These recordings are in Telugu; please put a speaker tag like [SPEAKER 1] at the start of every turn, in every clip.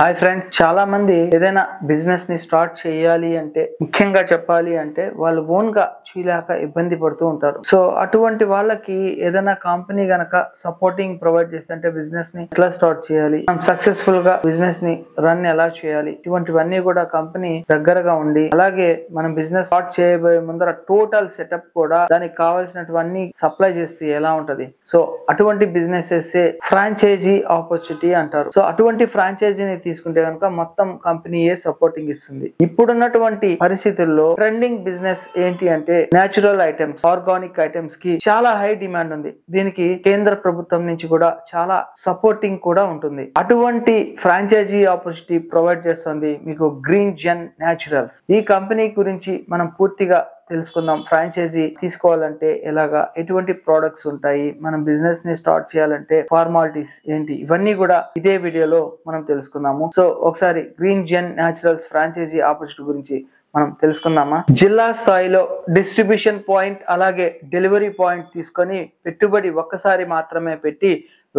[SPEAKER 1] హాయ్ ఫ్రెండ్స్, చాలా మంది ఏదైనా బిజినెస్ ని స్టార్ట్ చేయాలి అంటే, ముఖ్యంగా చెప్పాలి అంటే వాళ్ళు ఓన్ గా చేయలేక ఇబ్బంది పడుతూ ఉంటారు. సో అటువంటి వాళ్ళకి ఏదైనా కంపెనీ గనక సపోర్టింగ్ ప్రొవైడ్ చేస్తే, అంటే బిజినెస్ ని ఎట్లా స్టార్ట్ చేయాలి, మనం సక్సెస్ఫుల్ గా బిజినెస్ ని రన్ ఎలా చేయాలి, ఇటువంటివన్నీ కూడా కంపెనీ దగ్గరగా ఉండి, అలాగే మనం బిజినెస్ స్టార్ట్ చేయబోయే ముందర టోటల్ సెటప్ కూడా దానికి కావాల్సినటువన్నీ సప్లై చేస్తే ఎలా ఉంటది. సో అటువంటి బిజినెసెస్ ఫ్రాంచైజీ ఆపర్చునిటీ అంటారు. సో అటువంటి ఫ్రాంచైజీని తీసుకుంటే కనుక మొత్తం కంపెనీయే సపోర్టింగ్ ఇస్తుంది. ఇప్పుడున్నటువంటి పరిస్థితుల్లో ట్రెండింగ్ బిజినెస్ ఏంటి అంటే నేచురల్ ఐటమ్స్, ఆర్గానిక్ ఐటమ్స్ కి చాలా హై డిమాండ్ ఉంది. దీనికి కేంద్ర ప్రభుత్వం నుంచి కూడా చాలా సపోర్టింగ్ కూడా ఉంటుంది. అటువంటి ఫ్రాంచైజీ ఆపర్చునిటీ ప్రొవైడ్ చేస్తుంది మీకు గ్రీన్ జెన్ న్యాచురల్స్. ఈ కంపెనీ గురించి మనం పూర్తిగా తెలుసుకుందాం. ఫ్రాంచైజీ తీసుకోవాలంటే ఎలాగా, ఎటువంటి ప్రొడక్ట్స్ ఉంటాయి, మనం బిజినెస్ ని స్టార్ట్ చేయాలంటే ఫార్మాలిటీస్ ఏంటి, ఇవన్నీ కూడా ఇదే వీడియోలో మనం తెలుసుకుందాము. సో ఒకసారి గ్రీన్ జెన్ న్యాచురల్స్ ఫ్రాంచైజీ ఆపర్చునిటీ గురించి మనం తెలుసుకుందామా. జిల్లా స్థాయిలో డిస్ట్రిబ్యూషన్ పాయింట్ అలాగే డెలివరీ పాయింట్ తీసుకొని పెట్టుబడి ఒక్కసారి మాత్రమే పెట్టి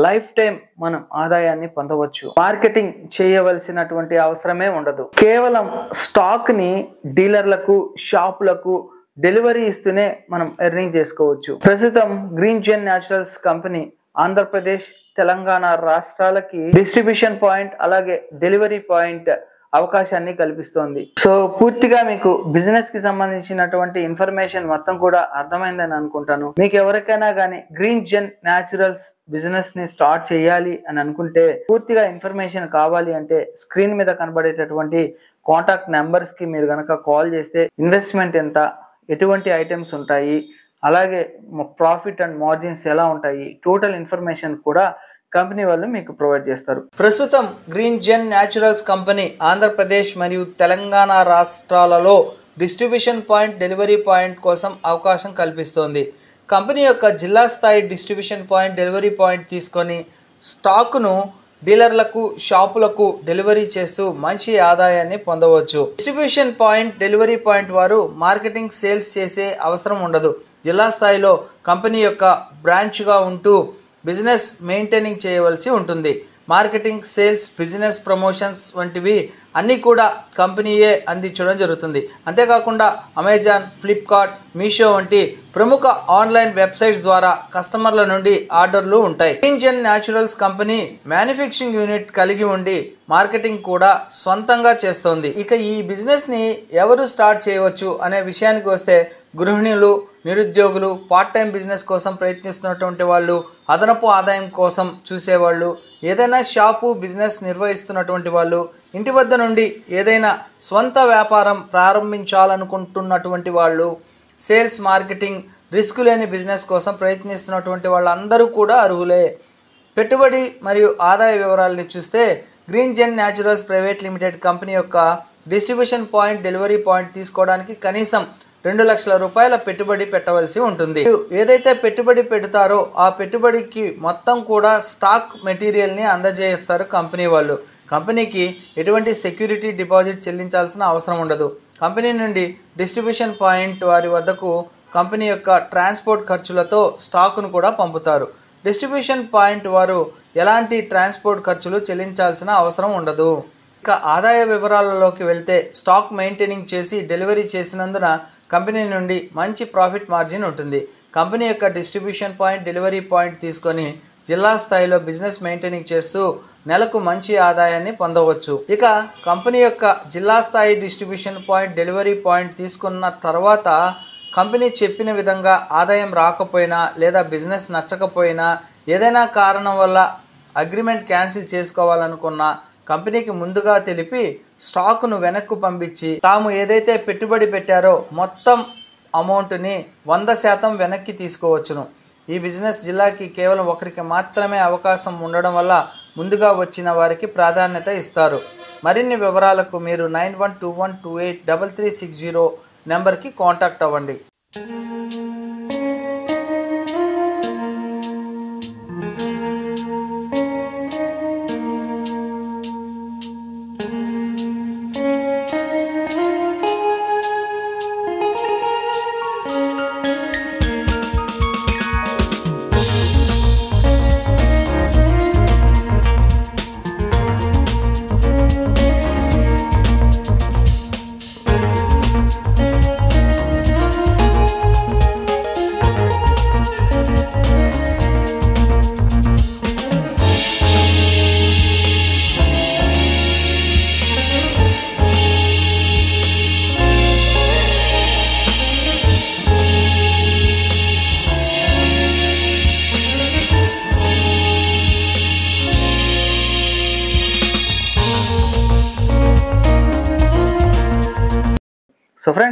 [SPEAKER 1] లైఫ్ టైం మనం ఆదాయాన్ని పొందవచ్చు. మార్కెటింగ్ చేయవలసినటువంటి అవసరమే ఉండదు. కేవలం స్టాక్ ని డీలర్లకు, షాపులకు డెలివరీ ఇస్తూనే మనం ఎర్నింగ్ చేసుకోవచ్చు. ప్రస్తుతం గ్రీన్ జెన్ న్యాచురల్స్ కంపెనీ ఆంధ్రప్రదేశ్, తెలంగాణ రాష్ట్రాలకి డిస్ట్రిబ్యూషన్ పాయింట్ అలాగే డెలివరీ పాయింట్ అవకాశాన్ని కల్పిస్తోంది. సో పూర్తిగా మీకు బిజినెస్ కి సంబంధించినటువంటి ఇన్ఫర్మేషన్ మొత్తం కూడా అర్థమైందని అనుకుంటాను. మీకు ఎవరికైనా కానీ గ్రీన్ జెన్ న్యాచురల్స్ బిజినెస్ ని స్టార్ట్ చేయాలి అని అనుకుంటే, పూర్తిగా ఇన్ఫర్మేషన్ కావాలి అంటే స్క్రీన్ మీద కనబడేటటువంటి కాంటాక్ట్ నెంబర్స్ కి మీరు గనక కాల్ చేస్తే ఇన్వెస్ట్మెంట్ ఎంత, ఎటువంటి ఐటమ్స్ ఉంటాయి, అలాగే ప్రాఫిట్ అండ్ మార్జిన్స్ ఎలా ఉంటాయి, టోటల్ ఇన్ఫర్మేషన్ కూడా కంపెనీ వాళ్ళు మీకు ప్రొవైడ్ చేస్తారు. ప్రస్తుతం గ్రీన్ జెన్ న్యాచురల్స్ కంపెనీ ఆంధ్రప్రదేశ్ మరియు తెలంగాణ రాష్ట్రాలలో డిస్ట్రిబ్యూషన్ పాయింట్, డెలివరీ పాయింట్ కోసం అవకాశం కల్పిస్తోంది. కంపెనీ యొక్క జిల్లా స్థాయి డిస్ట్రిబ్యూషన్ పాయింట్, డెలివరీ పాయింట్ తీసుకొని స్టాకును డీలర్లకు, షాపులకు డెలివరీ చేస్తూ మంచి ఆదాయాన్ని పొందవచ్చు. డిస్ట్రిబ్యూషన్ పాయింట్, డెలివరీ పాయింట్ వారు మార్కెటింగ్, సేల్స్ చేసే అవసరం ఉండదు. జిల్లా స్థాయిలో కంపెనీ యొక్క బ్రాంచ్గా ఉంటూ బిజినెస్ మెయింటైనింగ్ చేయవలసి ఉంటుంది. మార్కెటింగ్, సేల్స్, బిజినెస్ ప్రమోషన్స్ వంటివి అన్నీ కూడా కంపెనీయే అందించడం జరుగుతుంది. అంతేకాకుండా అమెజాన్, ఫ్లిప్కార్ట్, మీషో వంటి ప్రముఖ ఆన్లైన్ వెబ్సైట్స్ ద్వారా కస్టమర్ల నుండి ఆర్డర్లు ఉంటాయి. గ్రీన్ జెన్ న్యాచురల్స్ కంపెనీ మ్యానుఫ్యాక్చరింగ్ యూనిట్ కలిగి ఉండి మార్కెటింగ్ కూడా స్వంతంగా చేస్తోంది. ఇక ఈ బిజినెస్ ని ఎవరు స్టార్ట్ చేయవచ్చు అనే విషయానికి వస్తే, గృహిణులు, నిరుద్యోగులు, పార్ట్ టైం బిజినెస్ కోసం ప్రయత్నిస్తున్నటువంటి వాళ్ళు, అదనపు ఆదాయం కోసం చూసేవాళ్ళు, ఏదైనా షాపు బిజినెస్ నిర్వహిస్తున్నటువంటి వాళ్ళు, ఇంటి వద్ద నుండి ఏదైనా స్వంత వ్యాపారం ప్రారంభించాలనుకుంటున్నటువంటి వాళ్ళు, సేల్స్, మార్కెటింగ్, రిస్క్ లేని బిజినెస్ కోసం ప్రయత్నిస్తున్నటువంటి వాళ్ళందరూ కూడా అర్హులే. పెట్టుబడి మరియు ఆదాయ వివరాలని చూస్తే, గ్రీన్ జెన్ న్యాచురల్స్ ప్రైవేట్ లిమిటెడ్ కంపెనీ యొక్క డిస్ట్రిబ్యూషన్ పాయింట్, డెలివరీ పాయింట్ తీసుకోవడానికి కనీసం 2 లక్షల రూపాయల పెట్టుబడి పెట్టవలసి ఉంటుంది. ఏదైతే పెట్టుబడి పెడతారో ఆ పెట్టుబడికి మొత్తం కూడా స్టాక్ మెటీరియల్ని అందజేస్తారు కంపెనీ వాళ్ళు. కంపెనీకి ఎటువంటి సెక్యూరిటీ డిపాజిట్ చెల్లించాల్సిన అవసరం ఉండదు. కంపెనీ నుండి డిస్ట్రిబ్యూషన్ పాయింట్ వారి వద్దకు కంపెనీ యొక్క ట్రాన్స్పోర్ట్ ఖర్చులతో స్టాకును కూడా పంపుతారు. డిస్ట్రిబ్యూషన్ పాయింట్ వారు ఎలాంటి ట్రాన్స్పోర్ట్ ఖర్చులు చెల్లించాల్సిన అవసరం ఉండదు. ఇక ఆదాయ వివరాలలోకి వెళ్తే, స్టాక్ మెయింటైనింగ్ చేసి డెలివరీ చేసినందున కంపెనీ నుండి మంచి ప్రాఫిట్ మార్జిన్ ఉంటుంది. కంపెనీ యొక్క డిస్ట్రిబ్యూషన్ పాయింట్, డెలివరీ పాయింట్ తీసుకొని జిల్లా స్థాయిలో బిజినెస్ మెయింటైనింగ్ చేస్తూ నెలకు మంచి ఆదాయాన్ని పొందవచ్చు. ఇక కంపెనీ యొక్క జిల్లా స్థాయి డిస్ట్రిబ్యూషన్ పాయింట్, డెలివరీ పాయింట్ తీసుకున్న తర్వాత కంపెనీ చెప్పిన విధంగా ఆదాయం రాకపోయినా లేదా బిజినెస్ నచ్చకపోయినా, ఏదైనా కారణం వల్ల అగ్రిమెంట్ క్యాన్సిల్ చేసుకోవాలనుకున్నా కంపెనీకి ముందుగా తెలిపి స్టాకును వెనక్కు పంపించి తాము ఏదైతే పెట్టుబడి పెట్టారో మొత్తం అమౌంట్ని 100% వెనక్కి తీసుకోవచ్చును. ఈ బిజినెస్ జిల్లాకి కేవలం ఒకరికి మాత్రమే అవకాశం ఉండడం వల్ల ముందుగా వచ్చిన వారికి ప్రాధాన్యత ఇస్తారు. మరిన్ని వివరాలకు మీరు 9121283360 నెంబర్కి కాంటాక్ట్ అవ్వండి.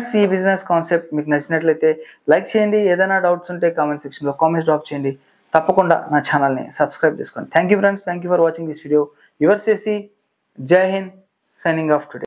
[SPEAKER 1] ఫ్రెండ్స్, ఈ బిజినెస్ కాన్సెప్ట్ మీకు నచ్చినట్లయితే లైక్ చేయండి. ఏదైనా డౌట్స్ ఉంటే కామెంట్ సెక్షన్లో కామెంట్స్ డ్రాప్ చేయండి. తప్పకుండా నా ఛానల్ని సబ్స్క్రైబ్ చేసుకోండి. Thank you friends, thank you for watching this video. Yours AC, జై హింద్, సైనింగ్ ఆఫ్ టుడే.